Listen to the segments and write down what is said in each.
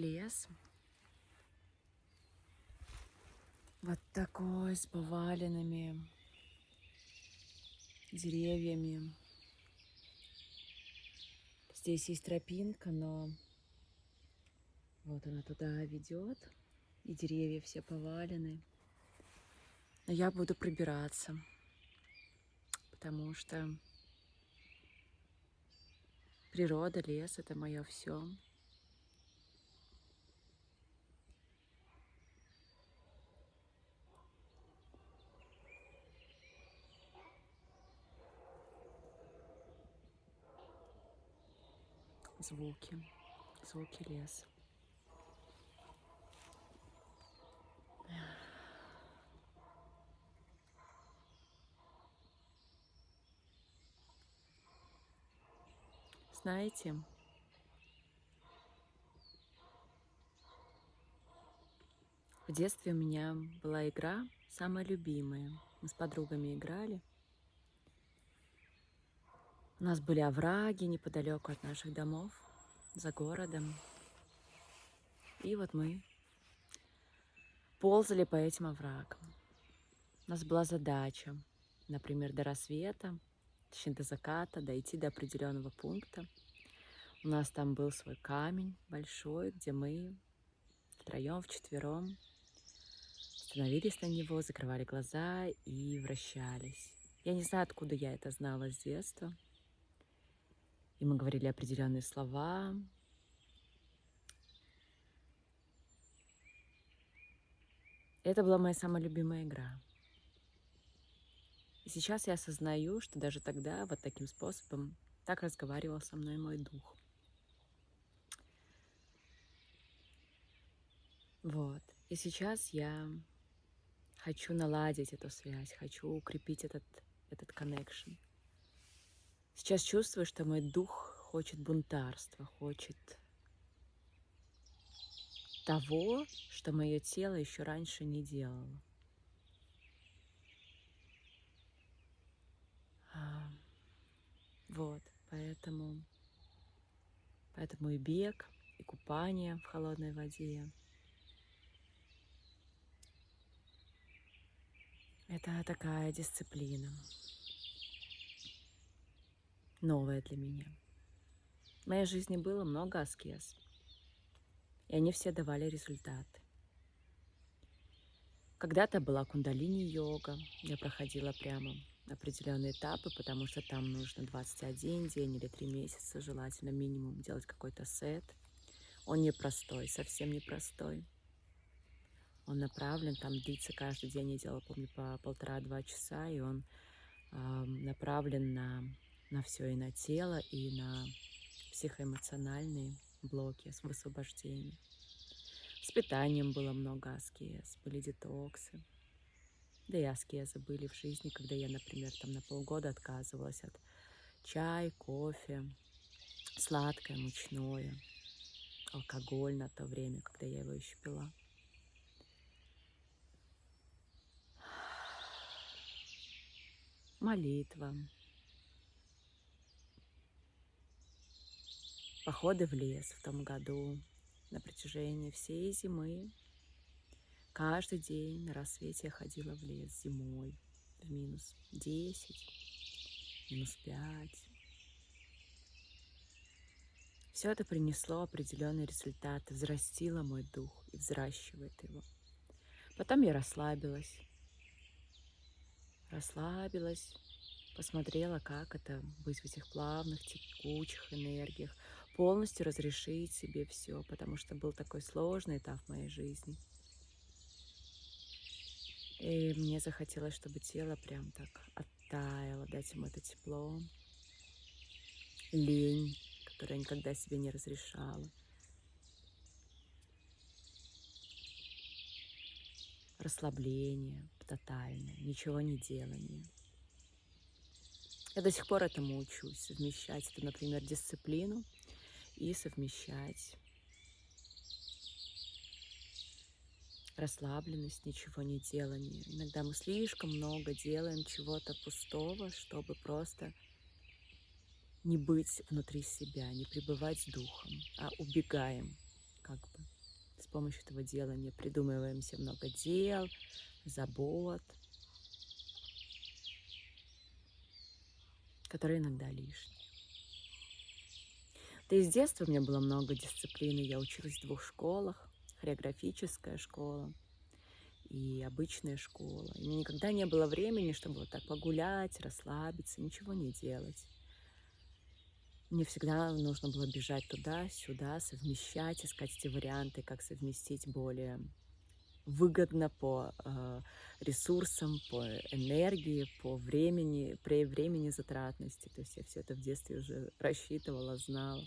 лес. Вот такой, с поваленными деревьями. Здесь есть тропинка, но вот она туда ведет, и деревья все повалены. Но я буду пробираться, потому что природа, лес — это мое все. Звуки леса. Знаете, в детстве у меня была игра, самая любимая. Мы с подругами играли. У нас были овраги неподалеку от наших домов, за городом. И вот мы ползали по этим оврагам. У нас была задача, например, до рассвета, точнее до заката, дойти до определенного пункта. У нас там был свой камень большой, где мы втроем, вчетвером становились на него, закрывали глаза и вращались. Я не знаю, откуда я это знала с детства. И мы говорили определенные слова. Это была моя самая любимая игра. И сейчас я осознаю, что даже тогда вот таким способом так разговаривал со мной мой дух. Вот. И сейчас я хочу наладить эту связь, хочу укрепить этот connection. Сейчас чувствую, что мой дух хочет бунтарства, хочет того, что мое тело еще раньше не делало. Вот, поэтому и бег, и купание в холодной воде — это такая дисциплина, новая для меня. В моей жизни было много аскез, и они все давали результаты. Когда-то была кундалини-йога, я проходила прямо определенные этапы, потому что там нужно 21 день или 3 месяца, желательно минимум, делать какой-то сет. Он непростой, совсем непростой. Он направлен, там длится каждый день, я делала, помню, по 1,5-2 часа, и он направлен на все, и на тело, и на психоэмоциональные блоки, высвобождение. С питанием было много аскез, были детоксы. Да и аскезы были в жизни, когда я, например, там на полгода отказывалась от чая, кофе, сладкое, мучное, алкоголь на то время, когда я его еще пила. Молитва, походы в лес в том году на протяжении всей зимы. Каждый день на рассвете я ходила в лес зимой в -10, -5. Все это принесло определенные результаты, взрастило мой дух и взращивает его. Потом я расслабилась, посмотрела, как это быть в этих плавных, текучих энергиях, полностью разрешить себе все, потому что был такой сложный этап в моей жизни. И мне захотелось, чтобы тело прям так оттаяло, дать ему это тепло, лень, которую я никогда себе не разрешала. Расслабление тотальное, ничего не делание. Я до сих пор этому учусь, совмещать это, например, дисциплину и совмещать расслабленность, ничего не делание. Иногда мы слишком много делаем чего-то пустого, чтобы просто не быть внутри себя, не пребывать с духом, а убегаем как бы с помощью этого делания придумываем себе много дел, забот, которые иногда лишние. Да и с детства у меня было много дисциплины. Я училась в 2 школах: хореографическая школа и обычная школа. И мне никогда не было времени, чтобы вот так погулять, расслабиться, ничего не делать. Мне всегда нужно было бежать туда-сюда, совмещать, искать эти варианты, как совместить более выгодно по ресурсам, по энергии, по времени, при времени затратности. То есть я все это в детстве уже рассчитывала, знала.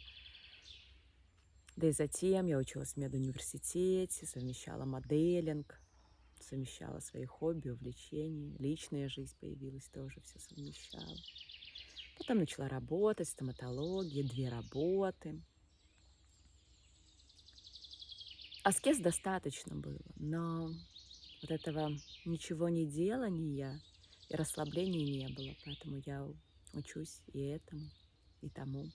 Да и затем я училась в медуниверситете, совмещала моделинг, совмещала свои хобби, увлечения, личная жизнь появилась, тоже все совмещала. Потом начала работать, стоматология, 2 работы. Аскез достаточно было, но вот этого ничего не делания и расслабления не было, поэтому я учусь и этому, и тому.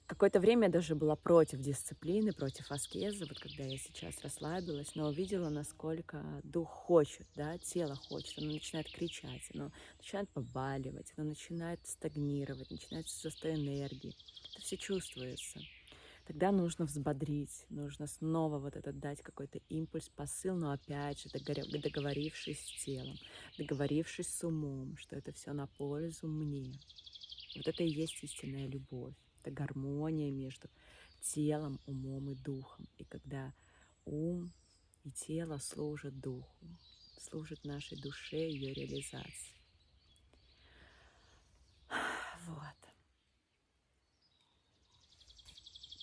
Какое-то время я даже была против дисциплины, против аскеза, вот когда я сейчас расслабилась, но увидела, насколько дух хочет, да, тело хочет, оно начинает кричать, оно начинает побаливать, оно начинает стагнировать, начинается застой энергии. Это все чувствуется. Тогда нужно взбодрить, нужно снова вот это дать какой-то импульс, посыл, но опять же договорившись с телом, договорившись с умом, что это все на пользу мне. Вот это и есть истинная любовь. Это гармония между телом, умом и духом. И когда ум и тело служат духу, служат нашей душе, ее реализации. Вот.